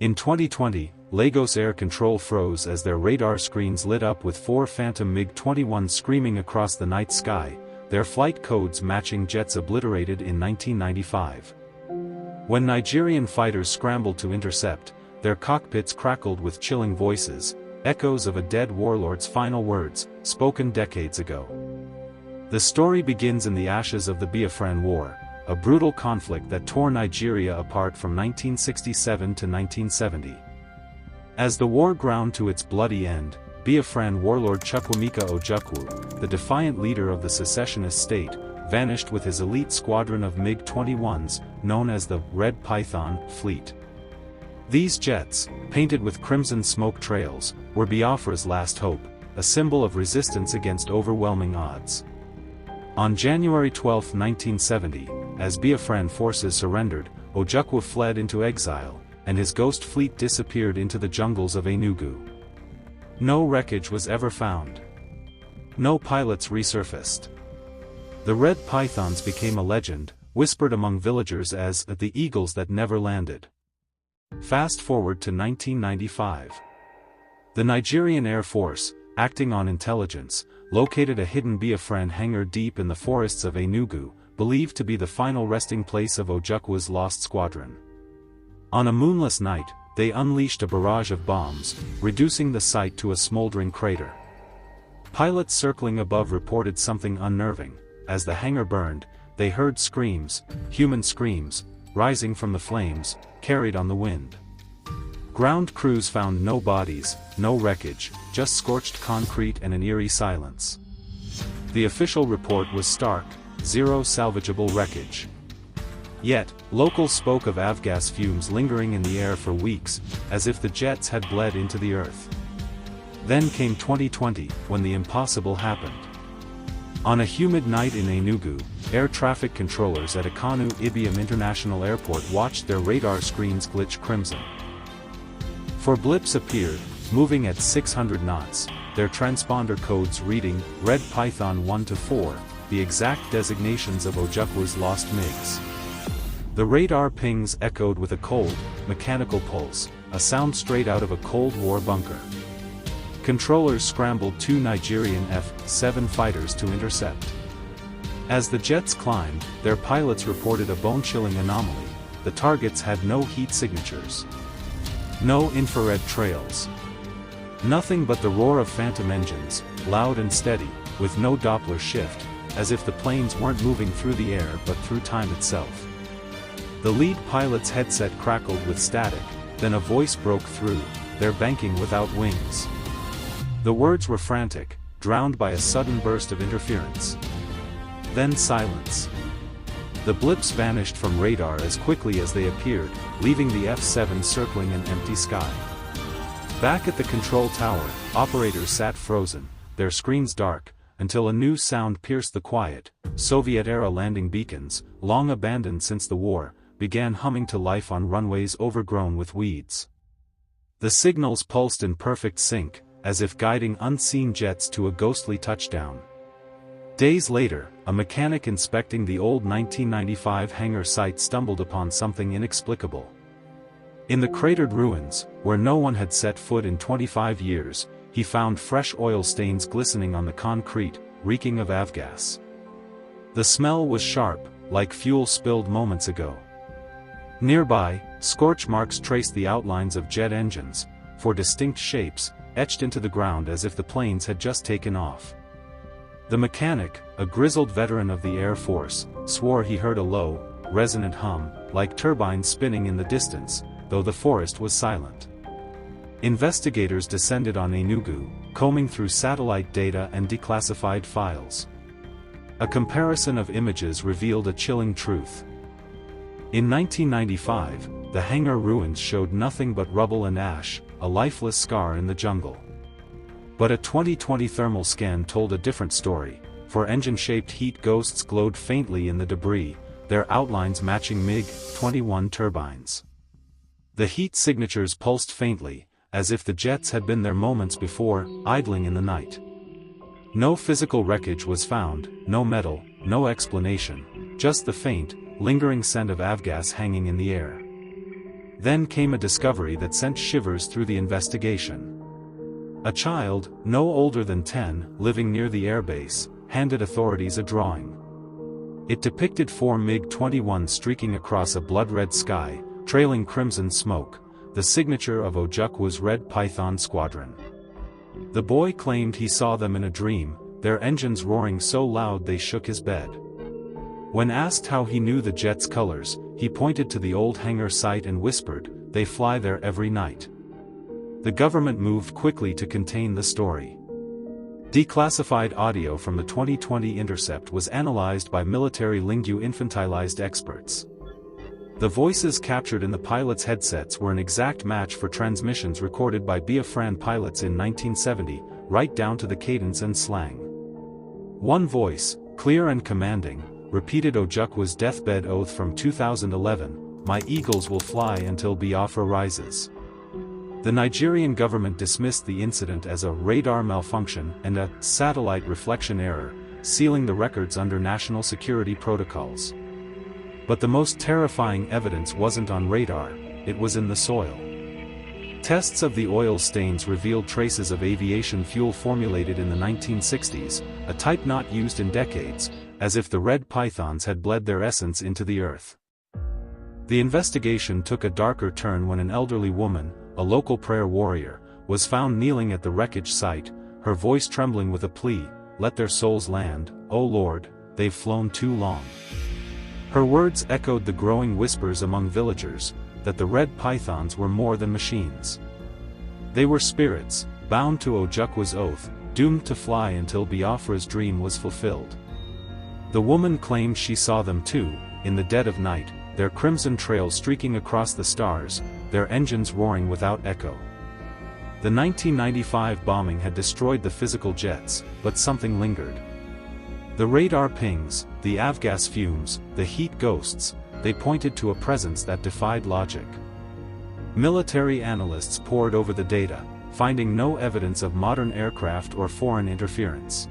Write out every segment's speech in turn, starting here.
In 2020, Lagos air control froze as their radar screens lit up with 4 Phantom MiG-21s screaming across the night sky, their flight codes matching jets obliterated in 1995. When Nigerian fighters scrambled to intercept, their cockpits crackled with chilling voices, echoes of a dead warlord's final words, spoken decades ago. The story begins in the ashes of the Biafran War, a brutal conflict that tore Nigeria apart from 1967 to 1970. As the war ground to its bloody end, Biafran warlord Ojukwu, the defiant leader of the secessionist state, vanished with his elite squadron of MiG-21s, known as the Red Python fleet. These jets, painted with crimson smoke trails, were Biafra's last hope, a symbol of resistance against overwhelming odds. On January 12, 1970, as Biafran forces surrendered, Ojukwu fled into exile, and his ghost fleet disappeared into the jungles of Enugu. No wreckage was ever found. No pilots resurfaced. The Red Pythons became a legend, whispered among villagers as the eagles that never landed. Fast forward to 1995. The Nigerian Air Force, acting on intelligence, located a hidden Biafran hangar deep in the forests of Enugu, believed to be the final resting place of Ojukwu's lost squadron. On a moonless night, they unleashed a barrage of bombs, reducing the site to a smoldering crater. Pilots circling above reported something unnerving. As the hangar burned, they heard screams, human screams, rising from the flames, carried on the wind. Ground crews found no bodies, no wreckage, just scorched concrete and an eerie silence. The official report was stark: zero salvageable wreckage. Yet, locals spoke of avgas fumes lingering in the air for weeks, as if the jets had bled into the earth. Then came 2020, when the impossible happened. On a humid night in Enugu, air traffic controllers at Akanu Ibiam International Airport watched their radar screens glitch crimson. Four blips appeared, moving at 600 knots, their transponder codes reading Red Python 1 to 4, the exact designations of Ojukwu's lost MiGs. The radar pings echoed with a cold, mechanical pulse, a sound straight out of a Cold War bunker. Controllers scrambled 2 Nigerian F-7 fighters to intercept. As the jets climbed, their pilots reported a bone-chilling anomaly: the targets had no heat signatures. No infrared trails. Nothing but the roar of phantom engines, loud and steady, with no Doppler shift, as if the planes weren't moving through the air but through time itself. The lead pilot's headset crackled with static, then a voice broke through: "They're banking without wings." The words were frantic, drowned by a sudden burst of interference. Then silence. The blips vanished from radar as quickly as they appeared, leaving the F-7 circling an empty sky. Back at the control tower, operators sat frozen, their screens dark, until a new sound pierced the quiet. Soviet-era landing beacons, long abandoned since the war, began humming to life on runways overgrown with weeds. The signals pulsed in perfect sync, as if guiding unseen jets to a ghostly touchdown. Days later, a mechanic inspecting the old 1995 hangar site stumbled upon something inexplicable. In the cratered ruins, where no one had set foot in 25 years, he found fresh oil stains glistening on the concrete, reeking of avgas. The smell was sharp, like fuel spilled moments ago. Nearby, scorch marks traced the outlines of jet engines, 4 distinct shapes, etched into the ground as if the planes had just taken off. The mechanic, a grizzled veteran of the Air Force, swore he heard a low, resonant hum, like turbines spinning in the distance, though the forest was silent. Investigators descended on Enugu, combing through satellite data and declassified files. A comparison of images revealed a chilling truth. In 1995, the hangar ruins showed nothing but rubble and ash, a lifeless scar in the jungle. But a 2020 thermal scan told a different story, for engine-shaped heat ghosts glowed faintly in the debris, their outlines matching MiG-21 turbines. The heat signatures pulsed faintly, as if the jets had been there moments before, idling in the night. No physical wreckage was found, no metal, no explanation, just the faint, lingering scent of avgas hanging in the air. Then came a discovery that sent shivers through the investigation. A child, no older than 10, living near the airbase, handed authorities a drawing. It depicted 4 MiG-21 streaking across a blood-red sky, trailing crimson smoke, the signature of Ojukwu's Red Python Squadron. The boy claimed he saw them in a dream, their engines roaring so loud they shook his bed. When asked how he knew the jet's colors, he pointed to the old hangar site and whispered, "They fly there every night." The government moved quickly to contain the story. Declassified audio from the 2020 intercept was analyzed by military lingu infantilized experts. The voices captured in the pilots' headsets were an exact match for transmissions recorded by Biafran pilots in 1970, right down to the cadence and slang. One voice, clear and commanding, repeated Ojukwu's deathbed oath from 2011, "My eagles will fly until Biafra rises." The Nigerian government dismissed the incident as a radar malfunction and a satellite reflection error, sealing the records under national security protocols. But the most terrifying evidence wasn't on radar, it was in the soil. Tests of the oil stains revealed traces of aviation fuel formulated in the 1960s, a type not used in decades, as if the red pythons had bled their essence into the earth. The investigation took a darker turn when an elderly woman, a local prayer warrior, was found kneeling at the wreckage site, her voice trembling with a plea, "Let their souls land, O Lord, they've flown too long." Her words echoed the growing whispers among villagers, that the red pythons were more than machines. They were spirits, bound to Ojukwu's oath, doomed to fly until Biafra's dream was fulfilled. The woman claimed she saw them too, in the dead of night, their crimson trail streaking across the stars, their engines roaring without echo. The 1995 bombing had destroyed the physical jets, but something lingered. The radar pings, the avgas fumes, the heat ghosts, they pointed to a presence that defied logic. Military analysts pored over the data, finding no evidence of modern aircraft or foreign interference.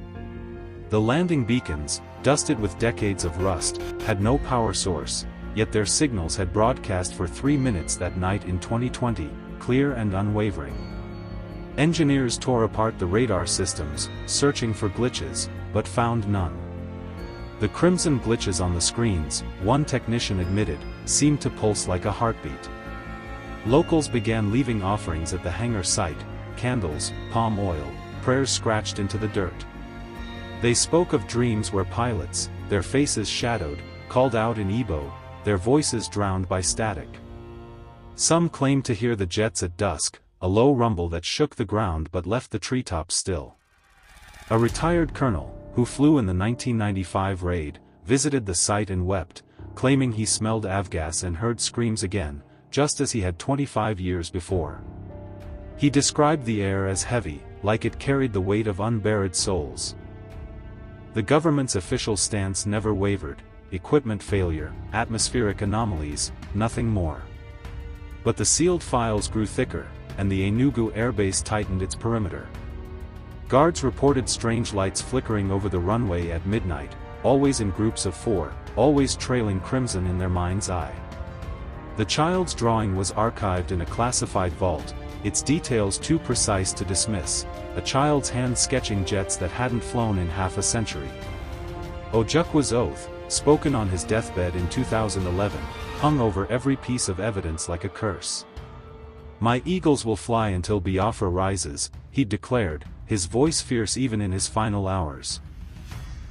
The landing beacons, dusted with decades of rust, had no power source, yet their signals had broadcast for 3 minutes that night in 2020, clear and unwavering. Engineers tore apart the radar systems, searching for glitches, but found none. The crimson glitches on the screens, one technician admitted, seemed to pulse like a heartbeat. Locals began leaving offerings at the hangar site, candles, palm oil, prayers scratched into the dirt. They spoke of dreams where pilots, their faces shadowed, called out in Igbo, their voices drowned by static. Some claimed to hear the jets at dusk, a low rumble that shook the ground but left the treetops still. A retired colonel, who flew in the 1995 raid, visited the site and wept, claiming he smelled avgas and heard screams again, just as he had 25 years before. He described the air as heavy, like it carried the weight of unburied souls. The government's official stance never wavered: equipment failure, atmospheric anomalies, nothing more. But the sealed files grew thicker, and the Enugu airbase tightened its perimeter. Guards reported strange lights flickering over the runway at midnight, always in groups of 4, always trailing crimson in their mind's eye. The child's drawing was archived in a classified vault, its details too precise to dismiss, a child's hand sketching jets that hadn't flown in half a century. Ojukwu's oath, spoken on his deathbed in 2011, hung over every piece of evidence like a curse. "My eagles will fly until Biafra rises," he declared, his voice fierce even in his final hours.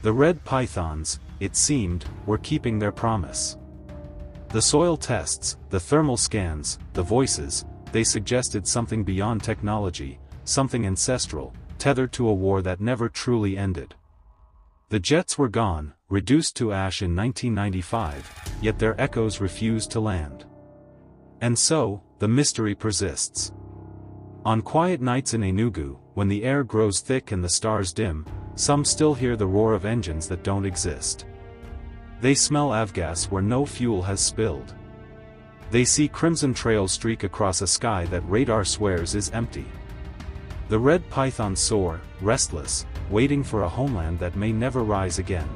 The red pythons, it seemed, were keeping their promise. The soil tests, the thermal scans, the voices, they suggested something beyond technology, something ancestral, tethered to a war that never truly ended. The jets were gone, reduced to ash in 1995, yet their echoes refused to land. And so, the mystery persists. On quiet nights in Enugu, when the air grows thick and the stars dim, some still hear the roar of engines that don't exist. They smell avgas where no fuel has spilled. They see crimson trails streak across a sky that radar swears is empty. The red pythons soar, restless, waiting for a homeland that may never rise again.